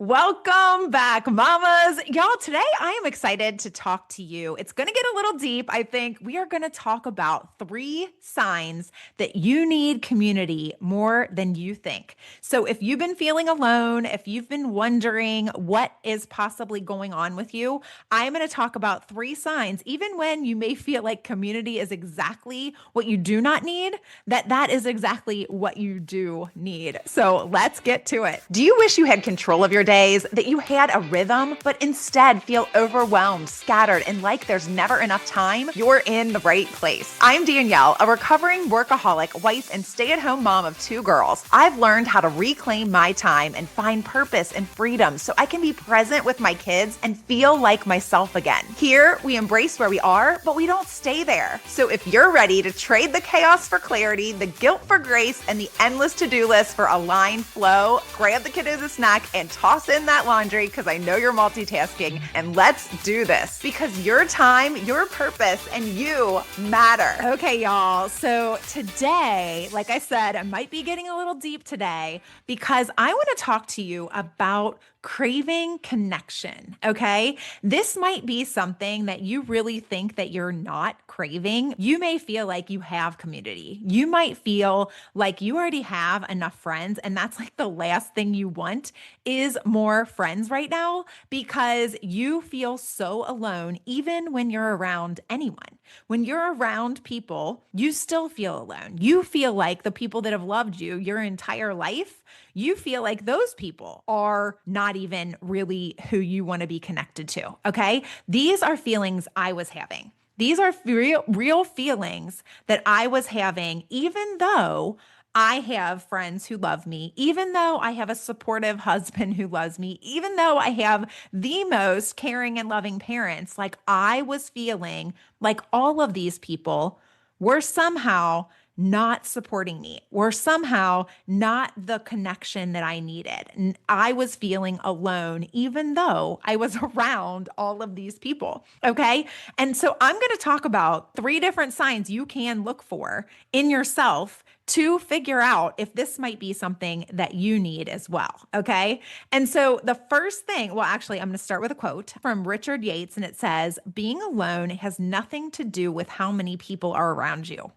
Welcome back, mamas. Y'all, today I am excited to talk to you. It's going to get a little deep. I think we are going to talk about 3 signs that you need community more than you think. So, if you've been feeling alone, if you've been wondering what is possibly going on with you, I'm going to talk about 3 signs, even when you may feel like community is exactly what you do not need, that is exactly what you do need. So, let's get to it. Do you wish you had control of your days, that you had a rhythm, but instead feel overwhelmed, scattered, and like there's never enough time? You're in the right place. I'm Danielle, a recovering workaholic, wife, and stay-at-home mom of 2 girls. I've learned how to reclaim my time and find purpose and freedom so I can be present with my kids and feel like myself again. Here, we embrace where we are, but we don't stay there. So if you're ready to trade the chaos for clarity, the guilt for grace, and the endless to-do list for aligned flow, grab the kiddos a snack and toss in that laundry because I know you're multitasking, and let's do this because your time, your purpose, and you matter. Okay, y'all. So today, like I said, I might be getting a little deep today because I want to talk to you about craving connection. Okay. This might be something that you really think that you're not craving. You may feel like you have community. You might feel like you already have enough friends, and that's like the last thing you want is more friends right now because you feel so alone, even when you're around anyone. When you're around people, you still feel alone. You feel like the people that have loved you your entire life, you feel like those people are not even really who you want to be connected to. Okay. These are feelings I was having. These are real feelings that I was having, even though I have friends who love me, even though I have a supportive husband who loves me, even though I have the most caring and loving parents. Like, I was feeling like all of these people were somehow not supporting me, were somehow not the connection that I needed. And I was feeling alone, even though I was around all of these people. Okay. And so I'm going to talk about 3 different signs you can look for in yourself to figure out if this might be something that you need as well. Okay. And so the first thing, well, actually, I'm going to start with a quote from Richard Yates, and it says, "Being alone has nothing to do with how many people are around you."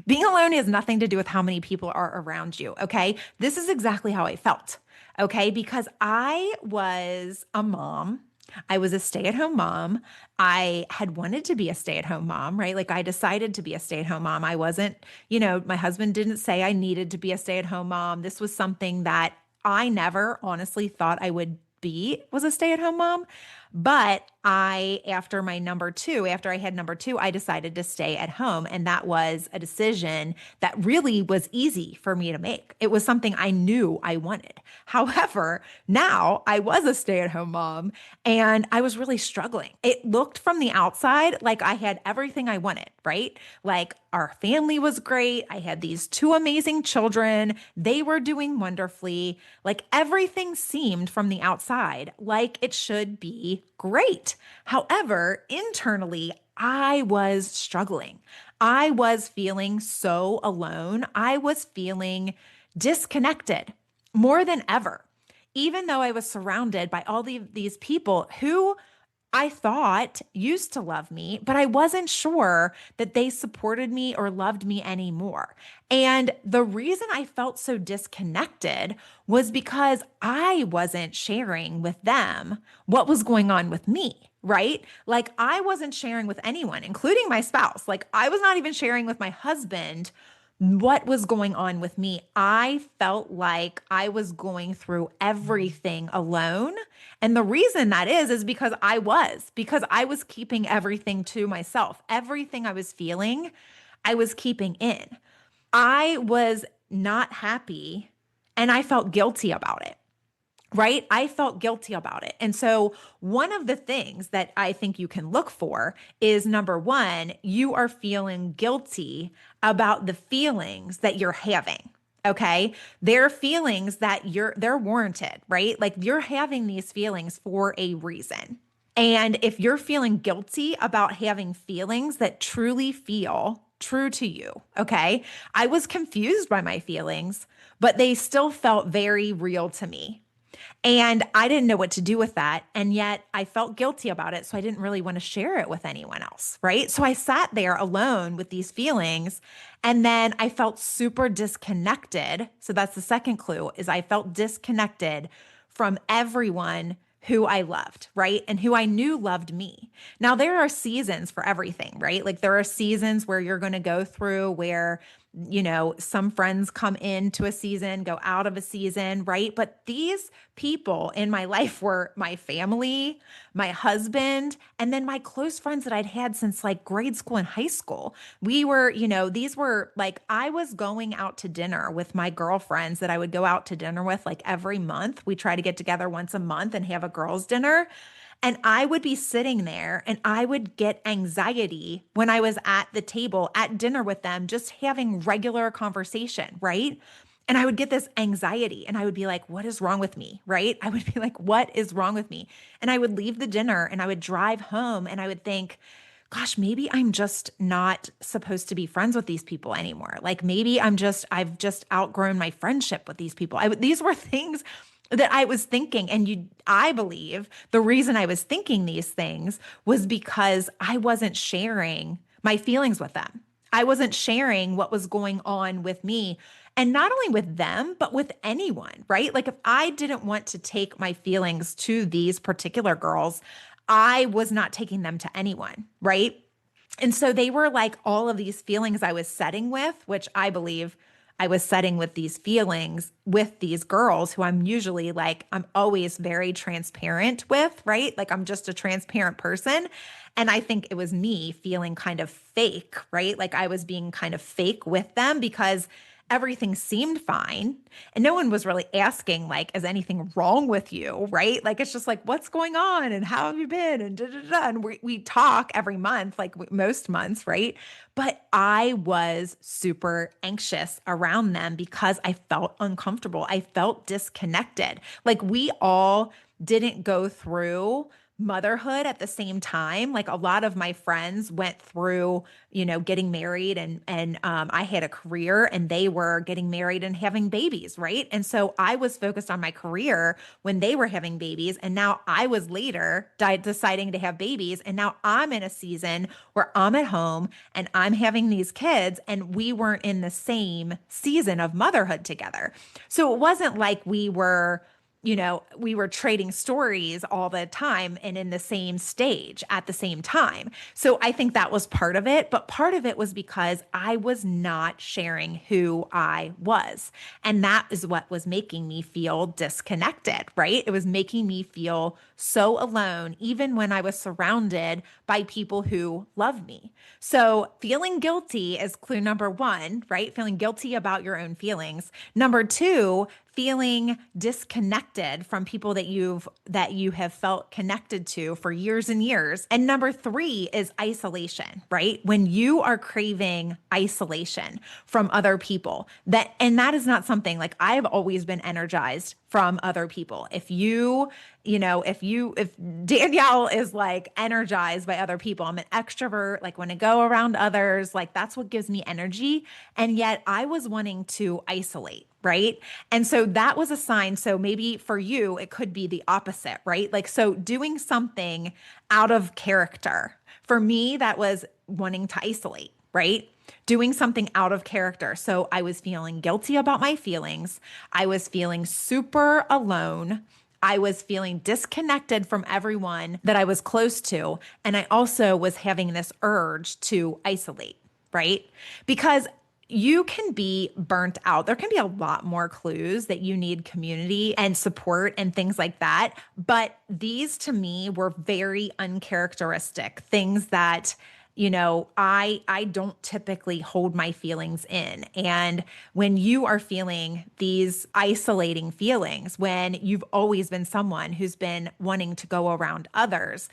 Being alone has nothing to do with how many people are around you. Okay. This is exactly how I felt. Okay. Because I was a mom. I was a stay-at-home mom. I had wanted to be a stay-at-home mom, right? Like, I decided to be a stay-at-home mom. I wasn't, my husband didn't say I needed to be a stay-at-home mom. This was something that I never honestly thought I would be, was a stay-at-home mom. But after I had number two, I decided to stay at home. And that was a decision that really was easy for me to make. It was something I knew I wanted. However, now I was a stay-at-home mom and I was really struggling. It looked from the outside like I had everything I wanted, right? Like, our family was great. I had these 2 amazing children. They were doing wonderfully. Like, everything seemed from the outside like it should be great. However, internally, I was struggling. I was feeling so alone. I was feeling disconnected more than ever, even though I was surrounded by all these people who I thought used to love me, but I wasn't sure that they supported me or loved me anymore. And the reason I felt so disconnected was because I wasn't sharing with them what was going on with me, right? Like, I wasn't sharing with anyone, including my spouse. Like, I was not even sharing with my husband what was going on with me. I felt like I was going through everything alone. And the reason that is because I was keeping everything to myself. Everything I was feeling, I was keeping in. I was not happy and I felt guilty about it. Right? I felt guilty about it. And so, one of the things that I think you can look for is, number one, you are feeling guilty about the feelings that you're having. Okay. They're feelings that they're warranted, right? Like, you're having these feelings for a reason. And if you're feeling guilty about having feelings that truly feel true to you, okay, I was confused by my feelings, but they still felt very real to me. And I didn't know what to do with that. And yet I felt guilty about it. So I didn't really want to share it with anyone else. Right. So I sat there alone with these feelings. And then I felt super disconnected. So that's the second clue is I felt disconnected from everyone who I loved, right? And who I knew loved me. Now, there are seasons for everything, right? Like there are seasons where you're going to go through where some friends come into a season, go out of a season, right? But these people in my life were my family, my husband, and then my close friends that I'd had since like grade school and high school. We were, these were like, I was going out to dinner with my girlfriends that I would go out to dinner with like every month. We try to get together once a month and have a girls' dinner. And I would be sitting there and I would get anxiety when I was at the table at dinner with them, just having regular conversation, right? And I would get this anxiety and I would be like, what is wrong with me? Right? I would be like, what is wrong with me? And I would leave the dinner and I would drive home and I would think, gosh, maybe I'm just not supposed to be friends with these people anymore. Like maybe I've just outgrown my friendship with these people. These were things that I was thinking. And I believe the reason I was thinking these things was because I wasn't sharing my feelings with them. I wasn't sharing what was going on with me. And not only with them, but with anyone, right? Like if I didn't want to take my feelings to these particular girls, I was not taking them to anyone, right? And so they were like all of these feelings I was setting with, which I believe I was setting with these feelings with these girls who I'm usually like, I'm always very transparent with, right? Like I'm just a transparent person. And I think it was me feeling kind of fake, right? Like I was being kind of fake with them because everything seemed fine. And no one was really asking, like, is anything wrong with you? Right. Like, it's just like, what's going on? And how have you been? And da, da, da. And we talk every month, like most months. Right. But I was super anxious around them because I felt uncomfortable. I felt disconnected. Like, we all didn't go through motherhood at the same time. Like a lot of my friends went through, getting married and I had a career and they were getting married and having babies, right? And so I was focused on my career when they were having babies, and now I was later deciding to have babies, and now I'm in a season where I'm at home and I'm having these kids, and we weren't in the same season of motherhood together. So it wasn't like we were trading stories all the time and in the same stage at the same time. So I think that was part of it. But part of it was because I was not sharing who I was. And that is what was making me feel disconnected, right? It was making me feel so alone, even when I was surrounded by people who love me. So feeling guilty is clue number one, right? Feeling guilty about your own feelings. Number two, feeling disconnected from people that you have felt connected to for years and years. And number three is isolation, right? When you are craving isolation from other people, that is not something like I've always been energized from other people. If Danielle is like energized by other people, I'm an extrovert, like when I go around others, like that's what gives me energy. And yet I was wanting to isolate, right? And so that was a sign. So maybe for you, it could be the opposite, right? Like, so doing something out of character. For me, that was wanting to isolate, right? Doing something out of character. So I was feeling guilty about my feelings. I was feeling super alone. I was feeling disconnected from everyone that I was close to. And I also was having this urge to isolate, right? Because you can be burnt out. There can be a lot more clues that you need community and support and things like that. But these to me were very uncharacteristic things that I don't typically hold my feelings in. And when you are feeling these isolating feelings, when you've always been someone who's been wanting to go around others,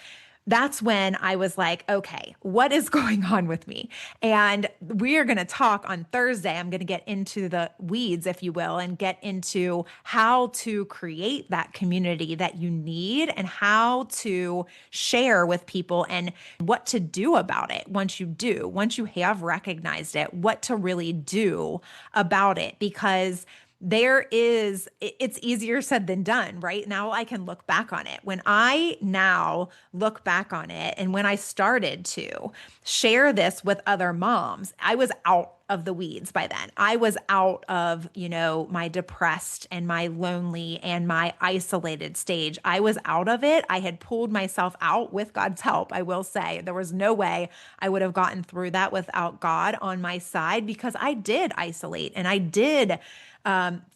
that's when I was like, okay, what is going on with me? And we are going to talk on Thursday. I'm going to get into the weeds, if you will, and get into how to create that community that you need and how to share with people and what to do about it once you have recognized it, what to really do about it. Because it's easier said than done, right? Now I can look back on it. When I now look back on it, and when I started to share this with other moms, I was out of the weeds by then. I was out of, my depressed and my lonely and my isolated stage. I was out of it. I had pulled myself out with God's help. I will say there was no way I would have gotten through that without God on my side, because I did isolate and I did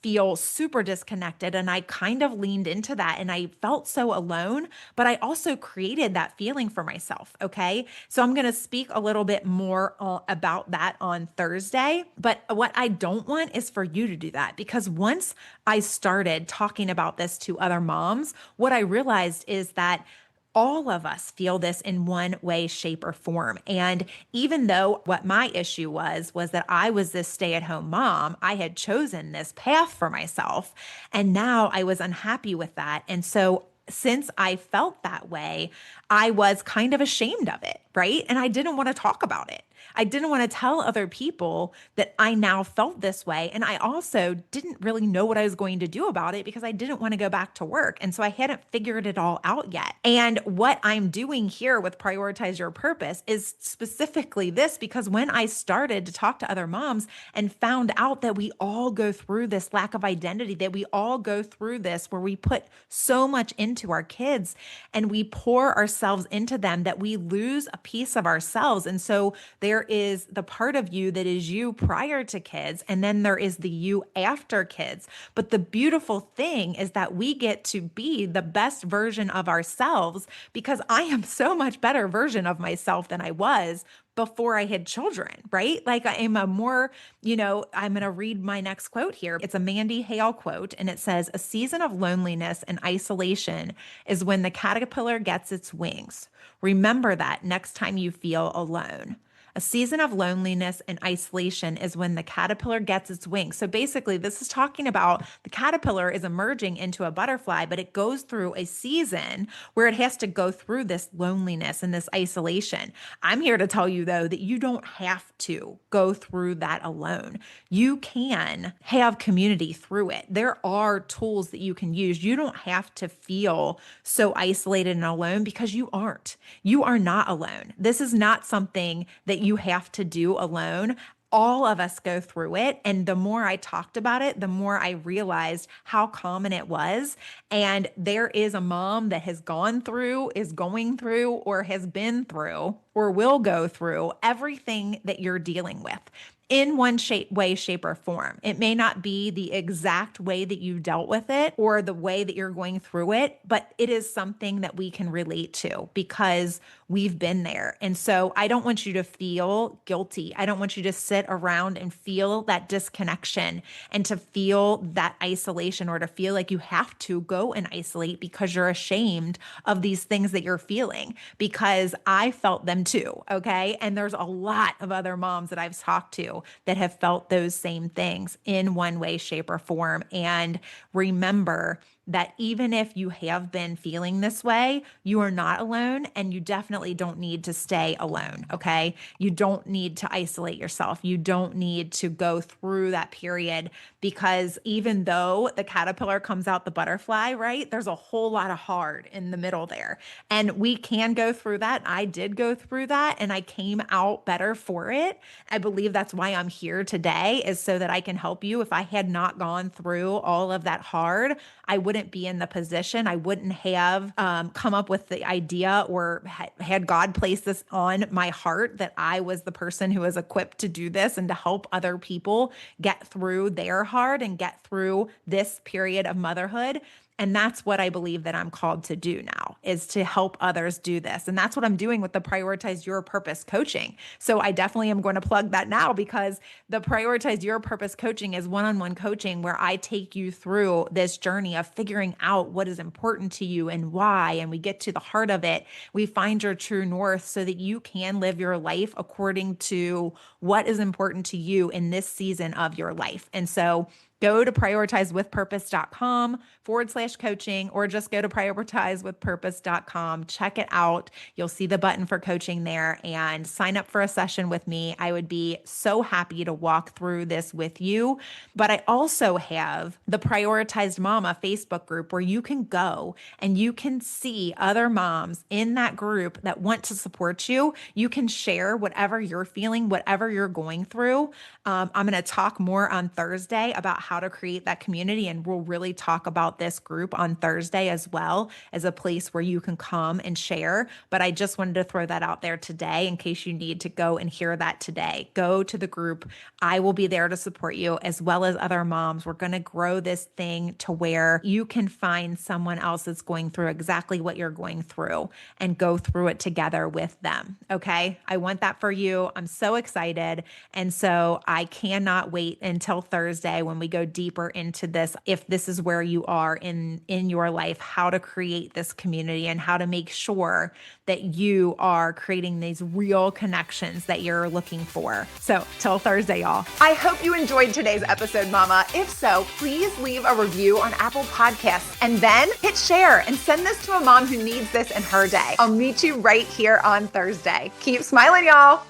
feel super disconnected. And I kind of leaned into that and I felt so alone, but I also created that feeling for myself. Okay. So I'm going to speak a little bit more about that on Thursday. But what I don't want is for you to do that, because once I started talking about this to other moms, what I realized is that all of us feel this in one way, shape, or form. And even though what my issue was that I was this stay-at-home mom, I had chosen this path for myself. And now I was unhappy with that. And so since I felt that way, I was kind of ashamed of it, right? And I didn't want to talk about it. I didn't want to tell other people that I now felt this way. And I also didn't really know what I was going to do about it, because I didn't want to go back to work. And so I hadn't figured it all out yet. And what I'm doing here with Prioritize Your Purpose is specifically this, because when I started to talk to other moms and found out that we all go through this lack of identity, that we all go through this where we put so much into our kids and we pour ourselves into them that we lose a piece of ourselves. And so there is the part of you that is you prior to kids, and then there is the you after kids. But the beautiful thing is that we get to be the best version of ourselves, because I am so much better version of myself than I was before I had children, right? Like I am a more, I'm going to read my next quote here. It's a Mandy Hale quote, and it says, "A season of loneliness and isolation is when the caterpillar gets its wings. Remember that next time you feel alone." A season of loneliness and isolation is when the caterpillar gets its wings. So basically, this is talking about the caterpillar is emerging into a butterfly, but it goes through a season where it has to go through this loneliness and this isolation. I'm here to tell you, though, that you don't have to go through that alone. You can have community through it. There are tools that you can use. You don't have to feel so isolated and alone, because you aren't. You are not alone. This is not something that you have to do alone. All of us go through it. And the more I talked about it, the more I realized how common it was. And there is a mom that has gone through, is going through, or has been through, or will go through everything that you're dealing with in one way, shape, or form. It may not be the exact way that you dealt with it or the way that you're going through it, but it is something that we can relate to because we've been there. And so I don't want you to feel guilty. I don't want you to sit around and feel that disconnection and to feel that isolation, or to feel like you have to go and isolate because you're ashamed of these things that you're feeling, because I felt them too. Okay. And there's a lot of other moms that I've talked to that have felt those same things in one way, shape, or form. And remember that even if you have been feeling this way, you are not alone, and you definitely don't need to stay alone, okay? You don't need to isolate yourself. You don't need to go through that period, because even though the caterpillar comes out the butterfly, right? There's a whole lot of hard in the middle there. And we can go through that. I did go through that, and I came out better for it. I believe that's why I'm here today, is so that I can help you. If I had not gone through all of that hard, I wouldn't be in the position. I wouldn't have come up with the idea or had God place this on my heart that I was the person who was equipped to do this and to help other people get through their hard and get through this period of motherhood. And that's what I believe that I'm called to do now, is to help others do this. And that's what I'm doing with the Prioritize Your Purpose coaching. So I definitely am going to plug that now, because the Prioritize Your Purpose coaching is one-on-one coaching where I take you through this journey of figuring out what is important to you and why. And we get to the heart of it. We find your true north so that you can live your life according to what is important to you in this season of your life. And so go to prioritizewithpurpose.com/coaching, or just go to prioritizewithpurpose.com. Check it out. You'll see the button for coaching there and sign up for a session with me. I would be so happy to walk through this with you. But I also have the Prioritized Mama Facebook group where you can go and you can see other moms in that group that want to support you. You can share whatever you're feeling, whatever you're going through. I'm going to talk more on Thursday about how to create that community, and we'll really talk about this group on Thursday as well as a place where you can come and share. But I just wanted to throw that out there today in case you need to go and hear that today. Go to the group. I will be there to support you as well as other moms. We're going to grow this thing to where you can find someone else that's going through exactly what you're going through and go through it together with them. Okay. I want that for you. I'm so excited. And so I cannot wait until Thursday when we go deeper into this. If this is where you are in your life, how to create this community and how to make sure that you are creating these real connections that you're looking for. So till Thursday, y'all. I hope you enjoyed today's episode, Mama. If so, please leave a review on Apple Podcasts and then hit share and send this to a mom who needs this in her day. I'll meet you right here on Thursday. Keep smiling, y'all.